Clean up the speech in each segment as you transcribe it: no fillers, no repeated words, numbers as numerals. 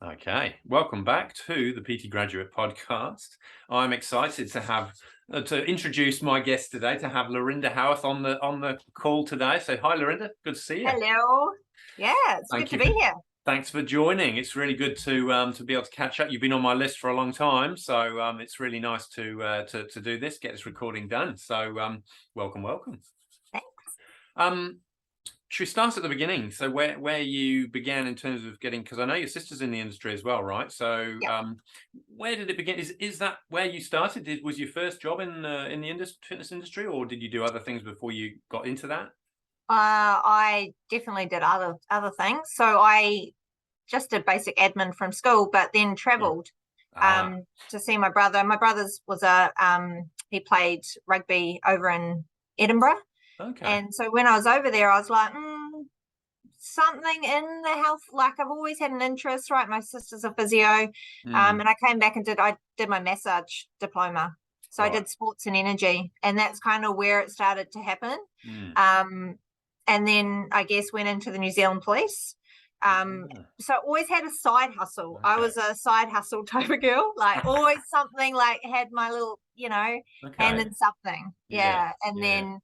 Okay, welcome back to the PT Graduate Podcast. I'm excited to have to introduce my guest today, to have Laurinda Howarth on the call today. So, hi, Laurinda. Good to see you. Hello. Yeah, it's good to be here. Thanks for joining. It's really good to be able to catch up. You've been on my list for a long time, so it's really nice to do this, get this recording done. So, welcome. Thanks. Should we start at the beginning? So where you began in terms of getting, because I know your sister's in the industry as well, right? So Yep. Where did it begin? Is that where you started? Was your first job in the fitness industry, or did you do other things before you got into that? I definitely did other things. So I just did basic admin from school, but then traveled to see my brother. My brother's was he played rugby over in Edinburgh. Okay. And so when I was over there, I was like, something in the health, like I've always had an interest, right? My sister's a physio. And I came back and I did my massage diploma. So Right. I did sports and energy, and that's kind of where it started to happen. And then I guess went into the New Zealand police. So I always had a side hustle. Okay. I was a side hustle type of girl, like always something, like had my little, hand in something. Yeah. And then,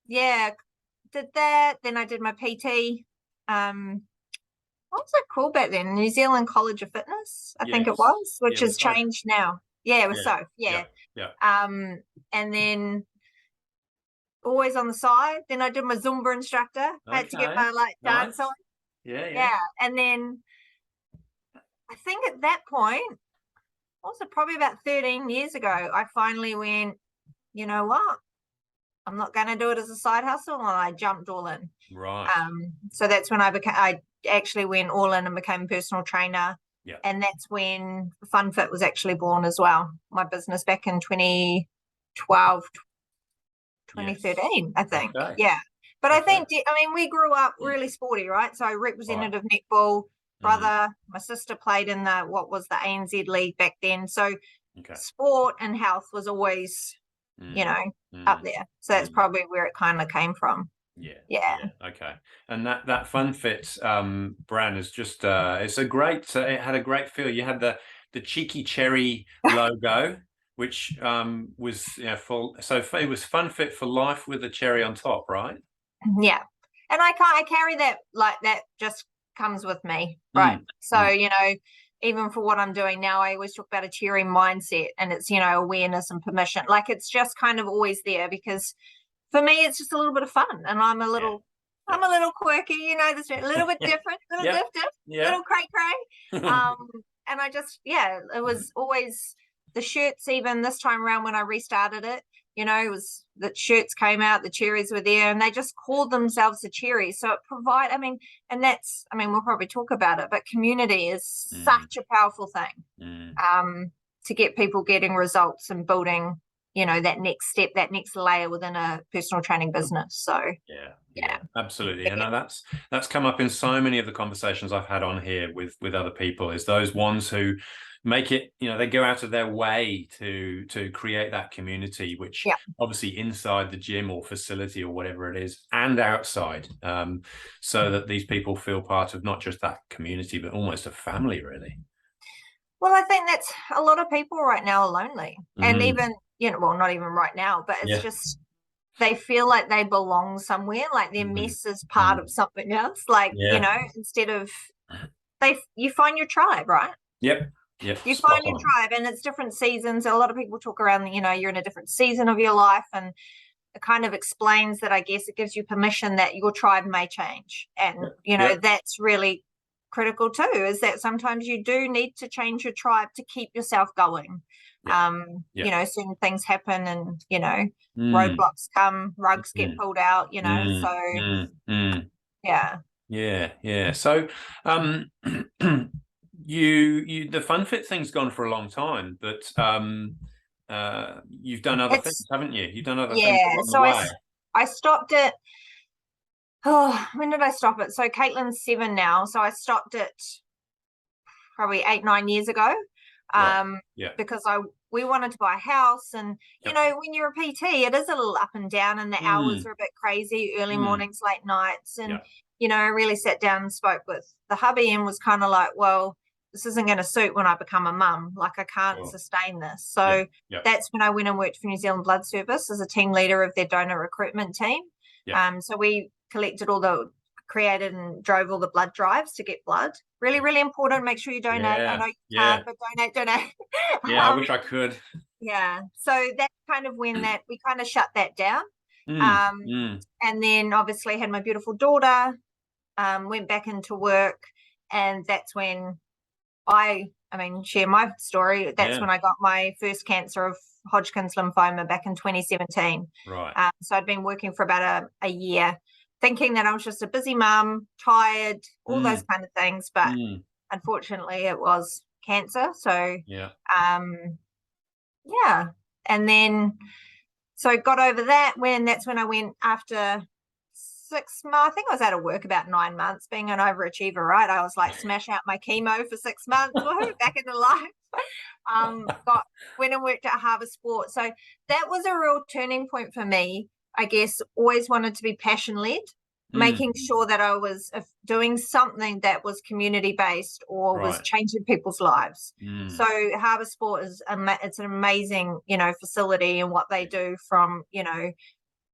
did that. Then I did my PT. What was it called back then? New Zealand College of Fitness, I think it was, which has changed now. Yeah, it was Yeah. And then always on the side. Then I did my Zumba instructor. I had to get my dance on. Yeah. And then I think at that point, also probably about 13 years ago, I finally went, you know what? I'm not going to do it as a side hustle, and I jumped all in. Right. So that's when I actually went all in and became a personal trainer. Yeah. And that's when FunFit was actually born as well. My business back in 2012, 2013, I think. Okay. Yeah. But I think, we grew up really sporty, right? So representative netball, brother, my sister played in what was the Aaaand league back then. So sport and health was always, up there. So that's probably where it kind of came from. Yeah. Okay. And that FunFit brand is just it's a great it had a great feel. You had the cheeky cherry logo, which was full. So it was FunFit for life with a cherry on top, right? Yeah. And I carry that, like that just comes with me, right? So even for what I'm doing now, I always talk about a cherry mindset, and it's awareness and permission. Like it's just kind of always there, because for me it's just a little bit of fun, and I'm a little quirky, this a little bit different, little cray. And I just it was always the shirts. Even this time around when I restarted it, it was the shirts came out, the cherries were there, and they just called themselves the cherries. So it and that's, we'll probably talk about it, but community is such a powerful thing to get people getting results and building, that next step, that next layer within a personal training business. So yeah, absolutely. And that's come up in so many of the conversations I've had on here with other people, is those ones who make it, they go out of their way to create that community, which obviously inside the gym or facility or whatever it is, and outside, so that these people feel part of not just that community, but almost a family, really. Well, I think that's a lot of people right now are lonely, and even, well, not even right now, but it's just, they feel like they belong somewhere, like their mess is part of something else, like, instead of, you find your tribe, right? Yep. You find your tribe, and it's different seasons. A lot of people talk around, you're in a different season of your life, and it kind of explains that. I guess it gives you permission that your tribe may change, and that's really critical too, is that sometimes you do need to change your tribe to keep yourself going. Certain things happen, and roadblocks come, rugs get pulled out, so so you the FunFit thing's gone for a long time, but you've done other things, haven't you? You've done other things along the way. I stopped it. When did I stop it? So Caitlin's 7 now, so I stopped it probably 8-9 years ago. Because we wanted to buy a house, and when you're a PT, it is a little up and down, and the hours are a bit crazy, early mornings, late nights, and I really sat down and spoke with the hubby and was kind of like, well, this isn't going to suit when I become a mum. Like, I can't sustain this. So that's when I went and worked for New Zealand Blood Service as a team leader of their donor recruitment team. So we created and drove all the blood drives to get blood. Really, really important. Make sure you donate. I know you can't, but donate. I wish I could. Yeah. So that's kind of when we kind of shut that down. And then obviously had my beautiful daughter, went back into work, and that's when share my story. That's when I got my first cancer of Hodgkin's lymphoma back in 2017. Right. So I'd been working for about a year, thinking that I was just a busy mum, tired, all those kind of things. But unfortunately, it was cancer. So and then so I got over that that's when I went after 6 months. I think I was out of work about 9 months, being an overachiever, right? I was like, smash out my chemo for 6 months, back into life. Went and worked at Harbour Sport. So that was a real turning point for me. I guess always wanted to be passion-led, making sure that I was doing something that was community-based or was changing people's lives. So Harbour Sport it's an amazing, facility, and what they do from,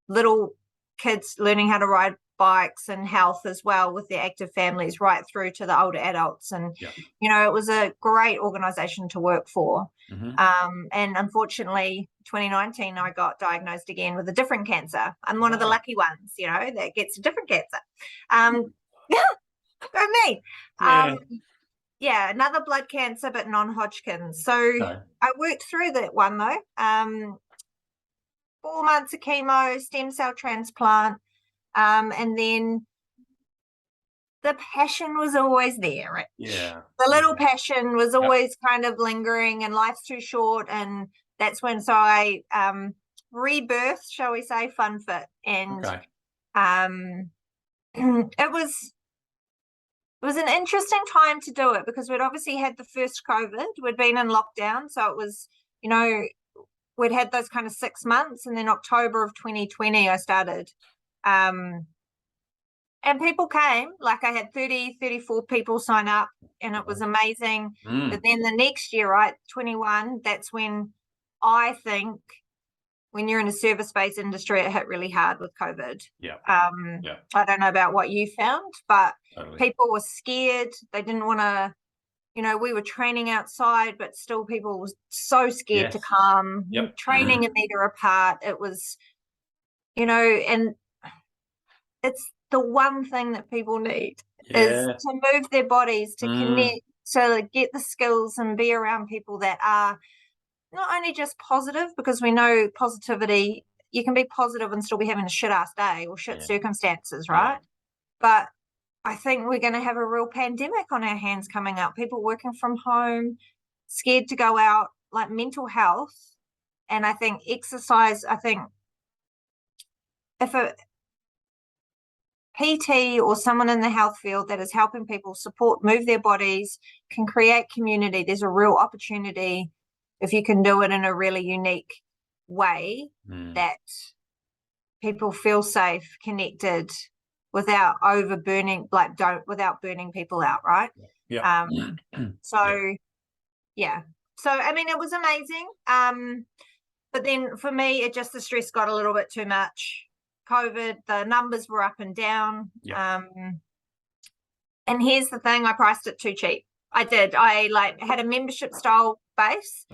little kids learning how to ride bikes and health as well with their active families right through to the older adults. And, it was a great organization to work for. And unfortunately, 2019, I got diagnosed again with a different cancer. I'm one of the lucky ones, that gets a different cancer. Go me. Another blood cancer, but non-Hodgkin's. So I worked through that one though. 4 months of chemo, stem cell transplant, and then the passion was always there. Right? Yeah. The little passion was always kind of lingering, and life's too short. And that's when, I rebirthed, shall we say, FunFit. And it was an interesting time to do it, because we'd obviously had the first COVID. We'd been in lockdown. So it was, we'd had those kind of 6 months, and then October of 2020, I started. And people came, like I had 34 people sign up, and it was amazing. But then the next year, 21, that's when I think, when you're in a service-based industry, it hit really hard with COVID. I don't know about what you found, but people were scared. They didn't want to, we were training outside, but still people were so scared to come. Training a meter apart. It was, and it's the one thing that people need is to move their bodies, to connect, to get the skills and be around people that are not only just positive, because we know positivity, you can be positive and still be having a shit-ass day or shit circumstances, right? But I think we're going to have a real pandemic on our hands coming up. People working from home, scared to go out, like mental health. And I think exercise, if a PT or someone in the health field that is helping people move their bodies, can create community, there's a real opportunity if you can do it in a really unique way that people feel safe, connected, without burning people out, right? So it was amazing. But then for me, the stress got a little bit too much. COVID, the numbers were up and down. And here's the thing, I priced it too cheap. I did. I had a membership style base.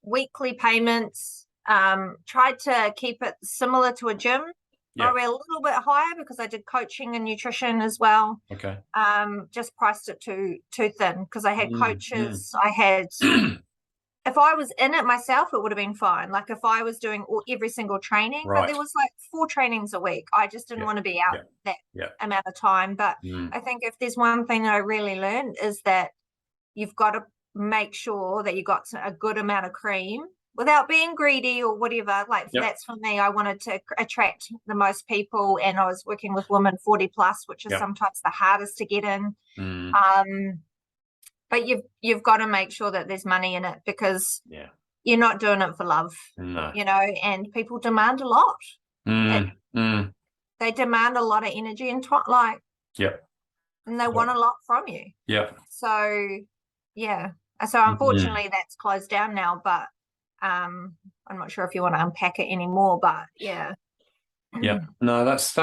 Weekly payments. Tried to keep it similar to a gym. Probably a little bit higher, because I did coaching and nutrition as well. Just priced it too thin, because I had coaches. I had if I was in it myself, it would have been fine. Like if I was doing every single training, but there was 4 trainings a week. I just didn't want to be out that amount of time. But I think if there's one thing that I really learned, is that you've got to make sure that you got a good amount of cream without being greedy or whatever. That's for me. I wanted to attract the most people, and I was working with women 40 plus, which is sometimes the hardest to get in. But you've got to make sure that there's money in it, because you're not doing it for love, and people demand a lot. They demand a lot of energy and and they want a lot from you. So Yeah. So unfortunately that's closed down now, but I'm not sure if you want to unpack it anymore, but yeah. Yeah, no, that's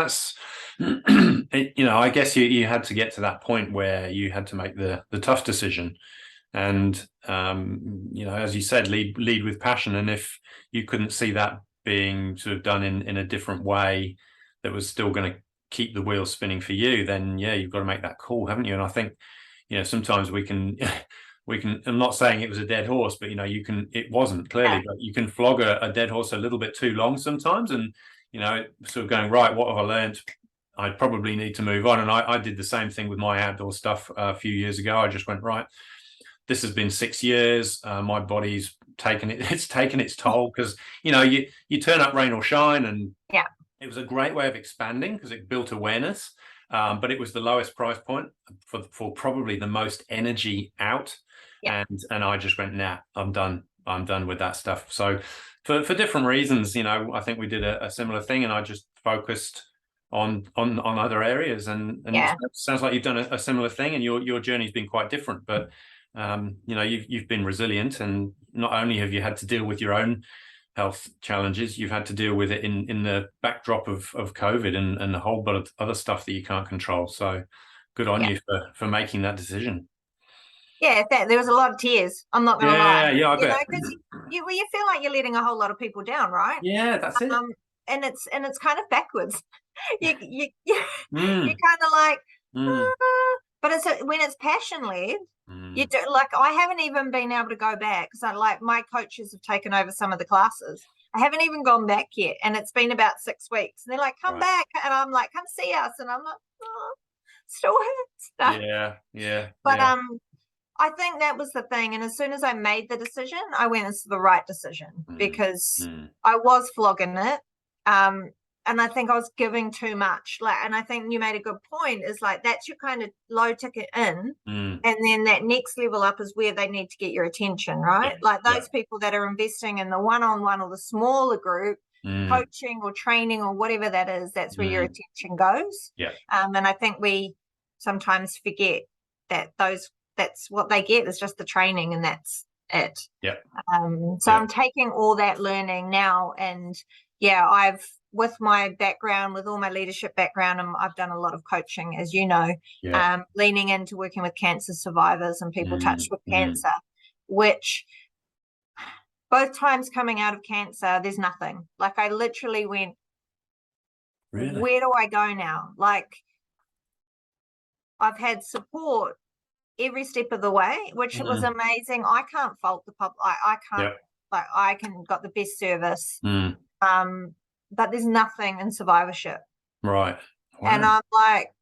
it, you know, I guess you had to get to that point where you had to make the tough decision, and you know, as you said, lead with passion. And if you couldn't see that being sort of done in a different way that was still going to keep the wheels spinning for you, then yeah, you've got to make that call, haven't you? And I think, you know, sometimes we can I'm not saying it was a dead horse, but you know, it wasn't clearly, but you can flog a dead horse a little bit too long sometimes, and you know, sort of going, right, what have I learned? I probably need to move on. And I did the same thing with my outdoor stuff a few years ago. I just went, right, this has been 6 years. My body's taken it. It's taken its toll, because, you know, you turn up rain or shine, and yeah, it was a great way of expanding because it built awareness. But it was the lowest price point for probably the most energy out. yeah. And I just went, nah, I'm done with that stuff. So for different reasons, you know, I think we did a similar thing, and I just focused on other areas. And Yeah. it sounds like you've done a similar thing, and your journey's been quite different. But you know, you've been resilient, and not only have you had to deal with your own health challenges, you've had to deal with it in the backdrop of COVID and a whole bunch of other stuff that you can't control. So good on you for making that decision. Yeah, there was a lot of tears. I'm not going to lie. Yeah, I You know, bet. because you feel like you're letting a whole lot of people down, right? Yeah, that's it. And it's kind of backwards. You you're Mm, kind of like, mm, but when it's passion led, you mm. do, like, I haven't even been able to go back because like my coaches have taken over some of the classes. I haven't even gone back yet, and it's been about 6 weeks. And they're like, "Come Right. back," and I'm like, "Come see us," and I'm like, oh, "Still hurts." Yeah. But I think that was the thing. And as soon as I made the decision, I went, it's the right decision, Mm, because mm, I was flogging it. And I think I was giving too much. Like, and I think you made a good point, is like, that's your kind of low ticket in. mm. And then that next level up is where they need to get your attention, right? Like Yeah. those people that are investing in the one-on-one or the smaller group Mm, coaching or training or whatever that is, that's where your mm. attention goes. Yeah. And I think we sometimes forget that that's what they get, is just the training, and that's it. Yeah. So I'm taking all that learning now, and yeah, with my background, with all my leadership background, I've done a lot of coaching, as you know, Yeah. leaning into working with cancer survivors and people touched with cancer, which both times coming out of cancer, there's nothing. Like, I literally went, Really? where do I go now? Like, I've had support every step of the way, which was amazing. I can't fault the public. I can't, Yeah. like, I got the best service. Mm. But there's nothing in survivorship. Right. And Wow. I'm like,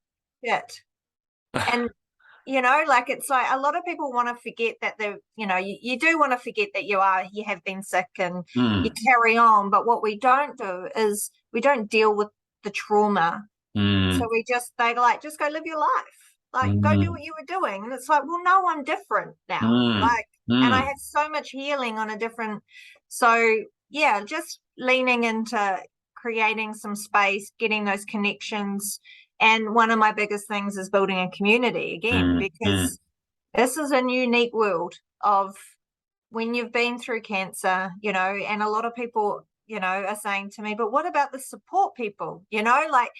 shit. And, you know, like, it's like a lot of people want to forget that you do want to forget that you have been sick, and you carry on. But what we don't do is we don't deal with the trauma. So they like, just go live your life. Like, go do what you were doing. And it's like, well, no, I'm different now. Like, and I have so much healing on a different. So yeah, just leaning into creating some space, getting those connections. And one of my biggest things is building a community again, because this is a unique world of when you've been through cancer, you know, and a lot of people, you know, are saying to me, but what about the support people? You know, like,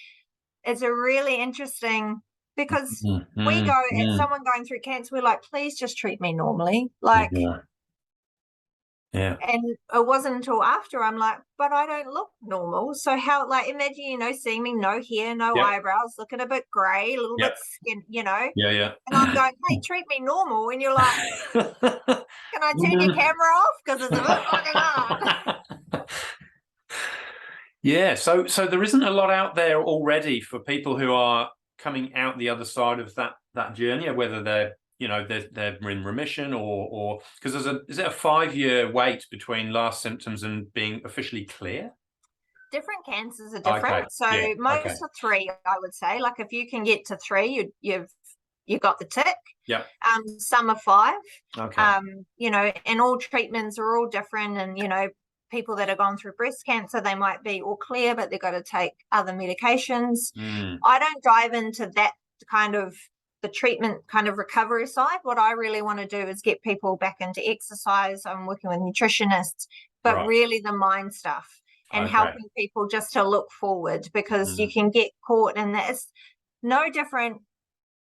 it's a really interesting, because we go at someone going through cancer, we're like, please just treat me normally. Like, Yeah. and it wasn't until after I'm like, but I don't look normal. So how, like, imagine, you know, seeing me, no hair, no eyebrows, looking a bit gray, a little bit skin, you know. Yeah. And I'm going, hey, treat me normal. And you're like, can I turn your camera off? Because it's a bit fucking hard. Yeah. So there isn't a lot out there already for people who are coming out the other side of that journey, whether they're, you know, they're in remission or because is it a 5-year wait between last symptoms and being officially clear? Different cancers are different. Okay. So most are 3, I would say. Like, if you can get to 3, you've got the tick. Yeah. Some are 5. Okay. You know, and all treatments are all different. And, you know, people that have gone through breast cancer, they might be all clear, but they've got to take other medications. I don't dive into that kind of the treatment kind of recovery side. What I really want to do is get people back into exercise. I'm working with nutritionists, but really the mind stuff and helping people just to look forward, because you can get caught in that. It's no different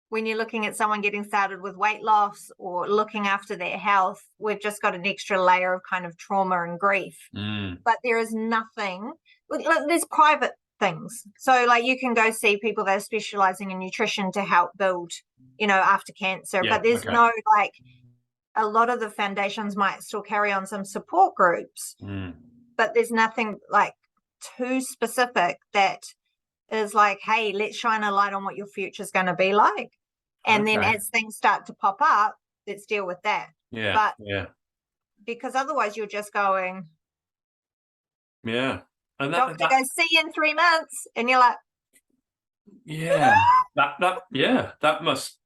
when you're looking at someone getting started with weight loss or looking after their health. We've just got an extra layer of kind of trauma and grief. But there is nothing, there's private things. So like you can go see people that are specializing in nutrition to help build, you know, after cancer. But there's no, like, a lot of the foundations might still carry on some support groups, but there's nothing like too specific that is like, hey, let's shine a light on what your future is going to be like. And then as things start to pop up, let's deal with that. But because otherwise you're just going, and doctor goes, see you in 3 months, and you're like, that must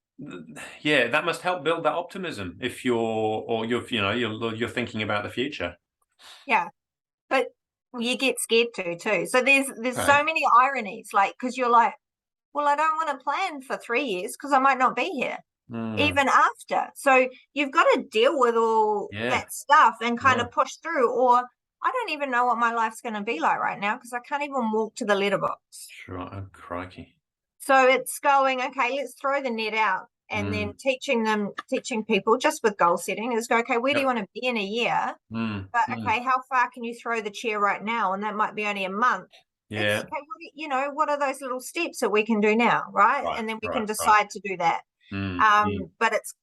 help build that optimism if you're thinking about the future. But you get scared too. So there's so many ironies, like, because you're like, well, I don't want to plan for 3 years because I might not be here even after. So you've got to deal with all that stuff and kind of push through. Or I don't even know what my life's going to be like right now because I can't even walk to the letterbox. Sure. Oh, crikey. So it's going, okay, let's throw the net out. And then teaching people just with goal setting is go, okay, where do you want to be in a year? But okay, how far can you throw the chair right now? And that might be only a month. Okay, what are those little steps that we can do now, right? And then we can decide to do that. But it's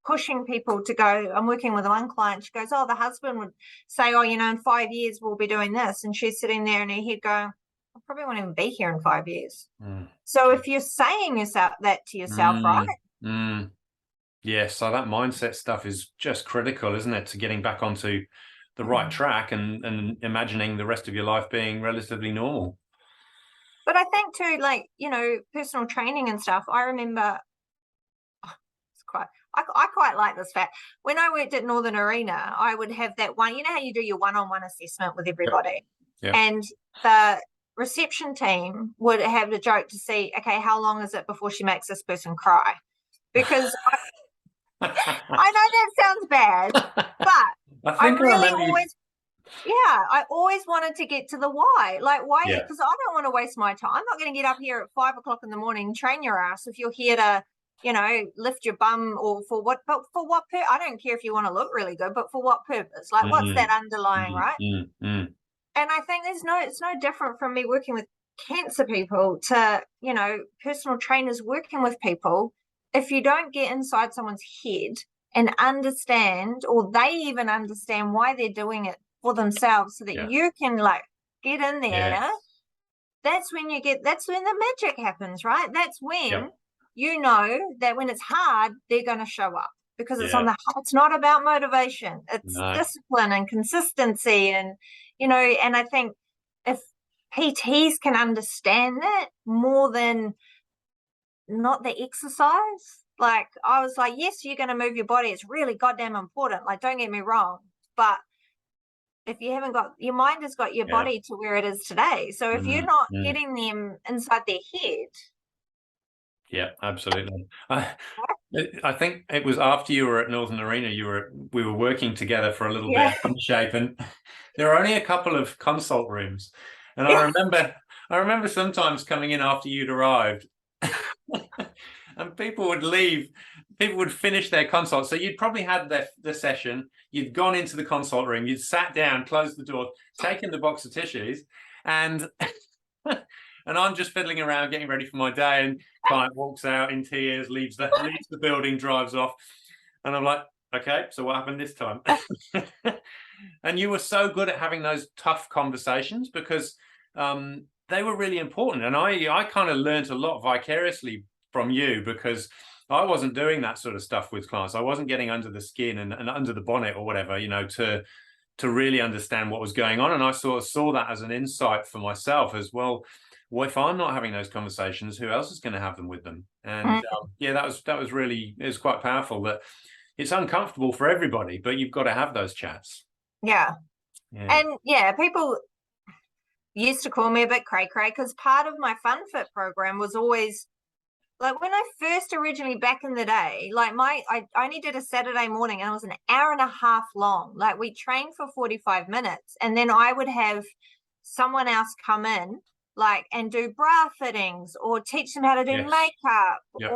pushing people to go. I'm working with one client. She goes, oh, the husband would say, oh, in 5 years we'll be doing this. And she's sitting there in her head going, I probably won't even be here in 5 years. So if you're saying that to yourself, right? So that mindset stuff is just critical, isn't it, to getting back onto the right track and imagining the rest of your life being relatively normal. But I think too, like, personal training and stuff, I remember I quite like this fact. When I worked at Northern Arena, I would have that one, how you do your one-on-one assessment with everybody. And the reception team would have the joke to see, okay, how long is it before she makes this person cry? Because I know that sounds bad, but I always wanted to get to the why. Like, why? Because I don't want to waste my time. I'm not going to get up here at 5 o'clock in the morning and train your ass if you're here to, lift your bum, or for what? But for what purpose? I don't care if you want to look really good, but for what purpose? Like, what's that underlying, right? And I think it's no different from me working with cancer people to, personal trainers working with people. If you don't get inside someone's head and understand, or they even understand why they're doing it for themselves, so that you can like get in there, that's when the magic happens, right? That's when you know that when it's hard, they're going to show up, because it's it's not about motivation. It's discipline and consistency. And, and I think if PTs can understand that more than not the exercise, like, I was like, yes, you're going to move your body. It's really goddamn important. Like, don't get me wrong. But if you haven't got, your mind has got your body to where it is today. So if you're not getting them inside their head. Yeah, absolutely. I think it was after you were at Northern Arena, we were working together for a little bit in shape, and there were only a couple of consult rooms. And I remember sometimes coming in after you'd arrived and people would leave, people would finish their consult. So you'd probably had the session, you'd gone into the consult room, you'd sat down, closed the door, taken the box of tissues, and and I'm just fiddling around getting ready for my day, and client walks out in tears, leaves the building, drives off, and I'm like, okay, so what happened this time? And you were so good at having those tough conversations, because they were really important. And I kind of learned a lot vicariously from you, because I wasn't doing that sort of stuff with clients. I wasn't getting under the skin and under the bonnet or whatever, to really understand what was going on. And I sort of saw that as an insight for myself as well. Well, if I'm not having those conversations, who else is going to have them with them? And that was really, it was quite powerful. That it's uncomfortable for everybody, but you've got to have those chats. And people used to call me a bit cray because part of my fun fit program was always like when I first originally back in the day, like I only did a Saturday morning and it was an hour and a half long. Like we trained for 45 minutes and then I would have someone else come in like and do bra fittings or teach them how to do Yes. makeup Yeah.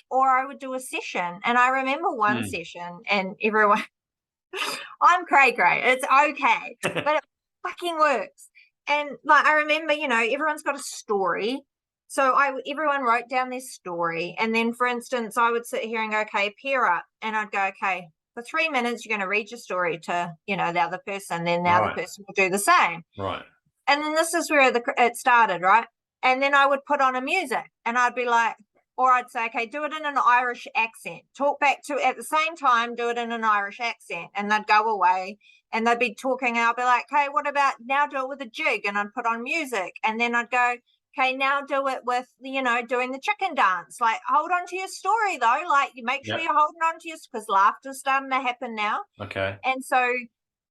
or I would do a session. And I remember one session and everyone, I'm cray. It's okay, but it fucking works. And like I remember, everyone's got a story. So everyone wrote down their story. And then for instance, I would sit here and go, okay, pair up. And I'd go, okay, for 3 minutes, you're going to read your story to, the other person. Then the other person will do the same. Right. And then this is where it started, right? And then I would put on a music and I'd be like, or I'd say, okay, do it in an Irish accent. Talk back to, at the same time, do it in an Irish accent. And they'd go away and they'd be talking. And I'll be like, okay, what about now do it with a jig? And I'd put on music. And then I'd go, okay, now do it with, doing the chicken dance. Like, hold on to your story, though. Like, you make sure you're holding on to your, because laughter's starting to happen now. Okay. And so,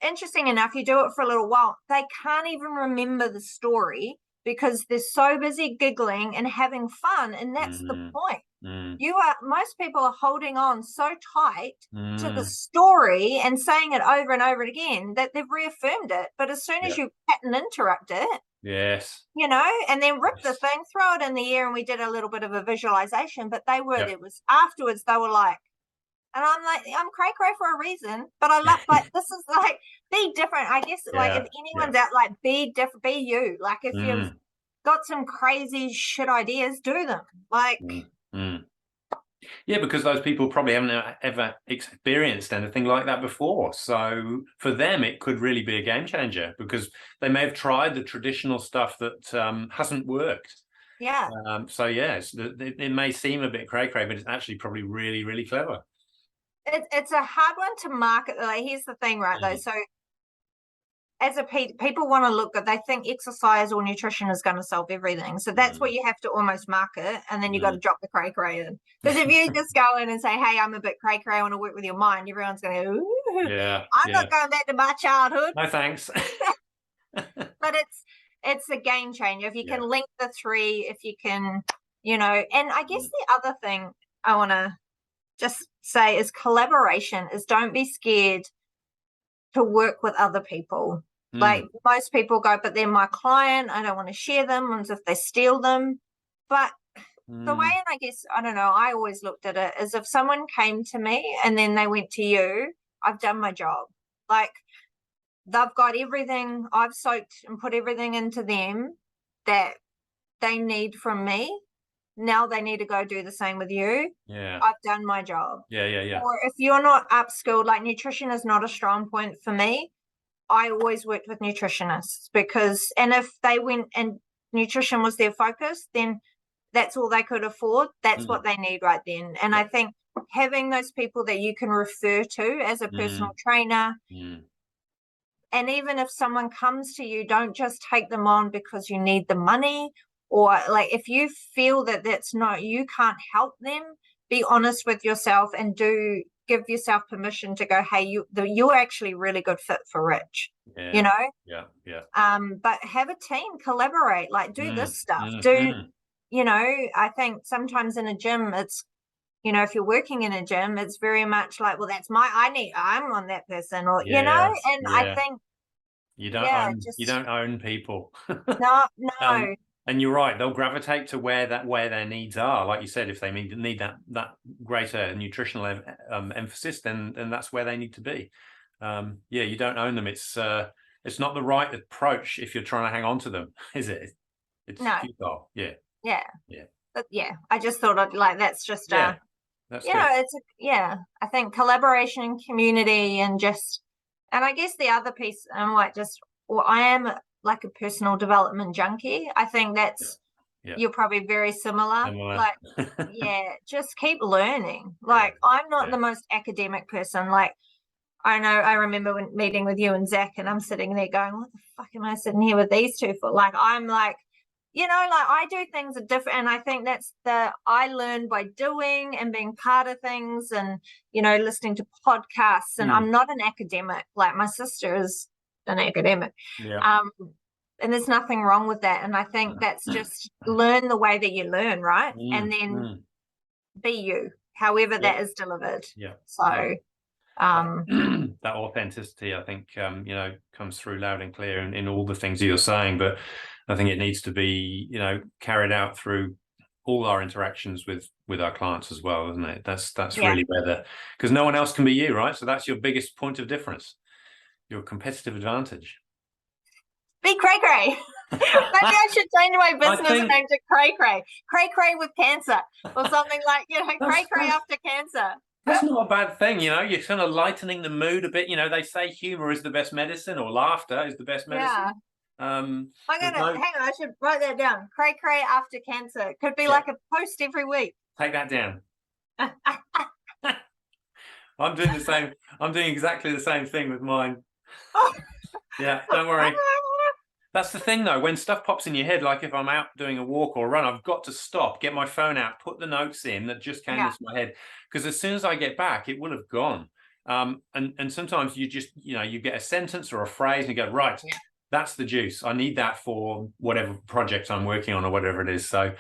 interesting enough, you do it for a little while. They can't even remember the story because they're so busy giggling and having fun. And that's the point. Most people are holding on so tight to the story and saying it over and over again that they've reaffirmed it. But as soon as you pattern interrupt it, yes, and then rip the thing, throw it in the air, and we did a little bit of a visualization. But there was afterwards, they were like, and I'm like, I'm cray for a reason, but I love, like, this is like, be different. I guess, like, if anyone's out, like, be different, be you. Like, if you've got some crazy shit ideas, do them. Like, yeah, because those people probably haven't ever experienced anything like that before. So for them, it could really be a game changer because they may have tried the traditional stuff that hasn't worked. Yeah. So yes, it may seem a bit cray, but it's actually probably really, really clever. It's a hard one to market. Like, here's the thing, right, though. So as people want to look good. They think exercise or nutrition is going to solve everything. So that's what you have to almost market. And then you got to drop the cray in. Because if you just go in and say, hey, I'm a bit cray, I want to work with your mind, everyone's going to go, ooh, I'm not going back to my childhood. No, thanks. But it's a game changer. If you can link the three, if you can, and I guess the other thing I want to just say is collaboration is don't be scared to work with other people. Like most people go, but they're my client, I don't want to share them as if they steal them. But the way, and I guess, I don't know, I always looked at it as if someone came to me and then they went to you, I've done my job. Like, they've got everything, I've soaked and put everything into them that they need from me. Now they need to go do the same with you. Yeah. I've done my job. Yeah. Or if you're not upskilled, like nutrition is not a strong point for me. I always worked with nutritionists because, and if they went and nutrition was their focus, then that's all they could afford. That's what they need right then. And I think having those people that you can refer to as a personal trainer, and even if someone comes to you, don't just take them on because you need the money. Or like if you feel that that's not, you can't help them, be honest with yourself and give yourself permission to go, hey, you're actually really good fit for Rich, Yeah. But have a team, collaborate, like do this stuff, I think sometimes in a gym, it's, if you're working in a gym, it's very much like, well, that's I'm on that person, or, I think you don't own people. No. And you're right, they'll gravitate to where their needs are. Like you said, if they need that greater nutritional emphasis, then that's where they need to be. You don't own them. It's not the right approach if you're trying to hang on to them, is it? It's futile. Yeah. But I just thought that's just that's I think collaboration and community and I guess the other piece, I am like a personal development junkie. I think that's you're probably very similar. Like, just keep learning. Like, I'm not the most academic person. Like, I remember when meeting with you and Zach, and I'm sitting there going, what the fuck am I sitting here with these two for? Like, I'm like, like I do things different. And I think that's I learn by doing and being part of things and, listening to podcasts. And I'm not an academic. Like, my sister is an academic. And there's nothing wrong with that. And I think that's just learn the way that you learn, right? And then be you, however that is delivered. Yeah. So that authenticity, I think, you know, comes through loud and clear in all the things you're saying, but I think it needs to be, you know, carried out through all our interactions with our clients as well, isn't it? That's really where because no one else can be you, right? So that's your biggest point of difference, your competitive advantage. Be cray cray. Maybe I should change my business name to cray cray. Cray cray with cancer or something like, you know, cray cray after cancer. That's not a bad thing, you know. You're kind of lightening the mood a bit. You know, they say humor is the best medicine, or laughter is the best medicine. I'm gonna hang on. I should write that down. Cray cray after cancer could be like a post every week. Take that down. I'm doing the same. I'm doing exactly the same thing with mine. Yeah, don't worry. That's the thing, though. When stuff pops in your head, like if I'm out doing a walk or a run, I've got to stop, get my phone out, put the notes in that just came into my head. Because as soon as I get back, it will have gone. And sometimes you just, you know, you get a sentence or a phrase and you go, right, that's the juice. I need that for whatever project I'm working on or whatever it is. So,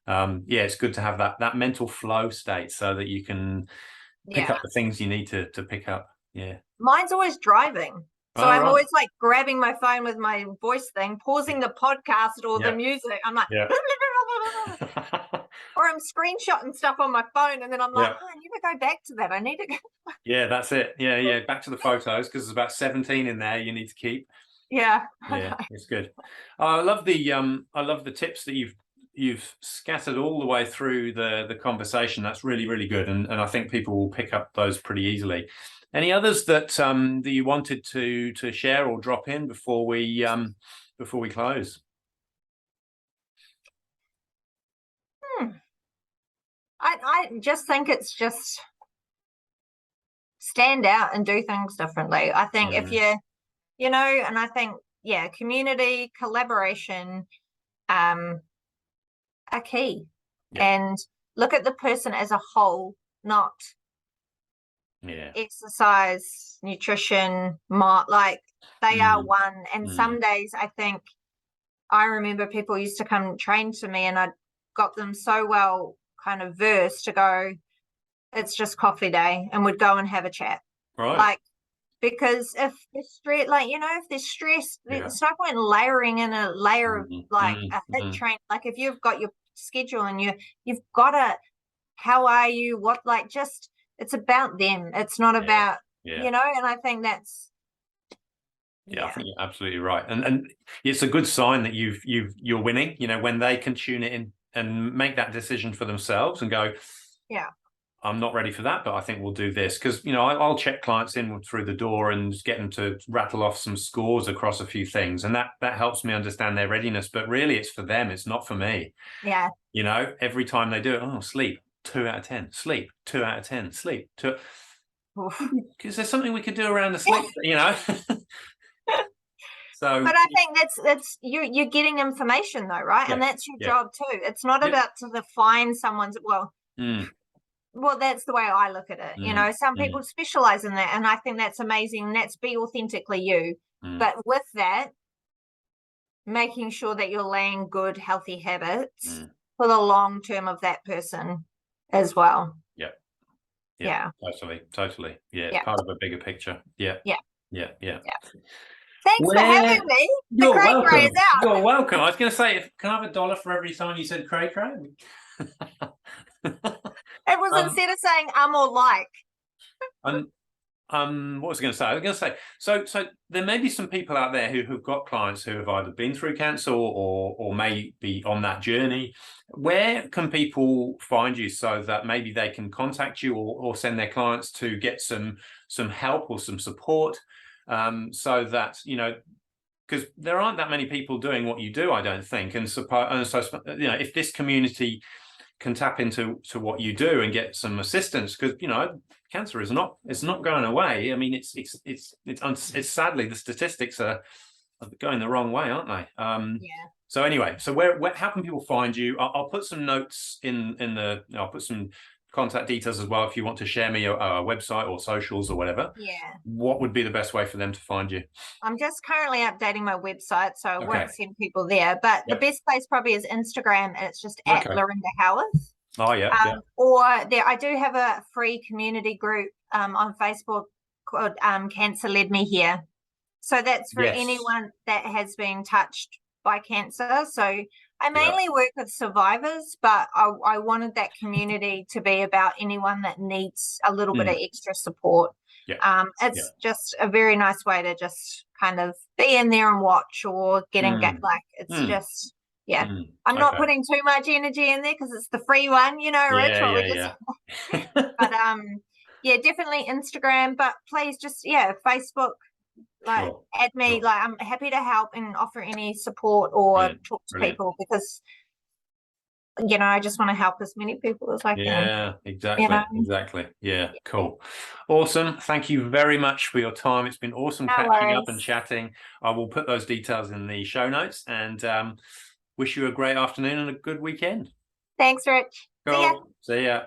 yeah, it's good to have that mental flow state so that you can pick up the things you need to pick up. Yeah. Mine's always driving. So I'm always like grabbing my phone with my voice thing, pausing the podcast or the music. I'm like, or I'm screenshotting stuff on my phone, and then I'm like, oh, I need to go back to that. I need to go. Yeah, that's it. Yeah. Back to the photos, because there's about 17 in there you need to keep. Yeah. It's good. I love the tips that you've scattered all the way through the conversation. That's really, really good. And I think people will pick up those pretty easily. Any others that you wanted to share or drop in before we close? I just think it's just stand out and do things differently. I think if you know, and I think community, collaboration are key. And look at the person as a whole, not exercise, nutrition, like they are one. And some days I remember people used to come train to me and I got them so well kind of versed to go, it's just coffee day, and would go and have a chat. Right. Like, because if they're stressed, like, you know, if they're stressed, it's no point layering in a layer of like a hit train. Like if you've got your schedule and you've got to, how are you? What, like, just, it's about them. It's not about, you know, and I think that's, I think you're absolutely right. And it's a good sign that you're winning, you know, when they can tune it in and make that decision for themselves and go, I'm not ready for that, but I think we'll do this. Because, you know, I'll check clients in through the door and just get them to rattle off some scores across a few things. And that helps me understand their readiness. But really, it's for them. It's not for me. Yeah. You know, every time they do it, sleep, 2 out of 10, sleep, 2 out of 10, sleep, 2. Is there something we could do around the sleep, you know? So, but I think that's you're getting information though, right? And that's your job too. It's not about to define someone's well, that's the way I look at it. You know, some people specialize in that, and I think that's amazing. That's be authentically you. But with that, making sure that you're laying good, healthy habits for the long term of that person as well. Yeah. Totally. Yeah. Part of a bigger picture. Yeah. Thanks for having me. You're welcome. Cray is out. You're welcome. I was going to say, can I have $1 for every time you said cray? It was instead of saying or like. What was I going to say? I was going to say, so there may be some people out there who've got clients who have either been through cancer or may be on that journey. Where can people find you so that maybe they can contact you or send their clients to get some help or some support, so that, you know, because there aren't that many people doing what you do, I don't think. And so, you know, if this community can tap into what you do and get some assistance, because, you know, cancer it's not going away. I mean, it's sadly the statistics are going the wrong way, aren't they? So anyway, so where how can people find you? I'll put some notes in the I'll put some contact details as well if you want to share me a website or socials or whatever. Yeah. What would be the best way for them to find you? I'm just currently updating my website, so I Okay. won't send people there. But the best place probably is Instagram, and it's just at Laurinda Howarth. Oh, yeah. Or there, I do have a free community group on Facebook called Cancer Led Me Here. So that's for anyone that has been touched by cancer. So I mainly work with survivors, but I wanted that community to be about anyone that needs a little bit of extra support. It's just a very nice way to just kind of be in there and watch or get engaged. Like it's just, I'm not putting too much energy in there because it's the free one, you know, Rich. But yeah, definitely Instagram, but please just, Facebook, like add me, like I'm happy to help and offer any support or talk to people because, you know, I just want to help as many people as I can. Yeah, exactly. You know? Exactly. Yeah, cool. Awesome. Thank you very much for your time. It's been awesome catching up and chatting. I will put those details in the show notes and wish you a great afternoon and a good weekend. Thanks, Rich. Cool. See ya.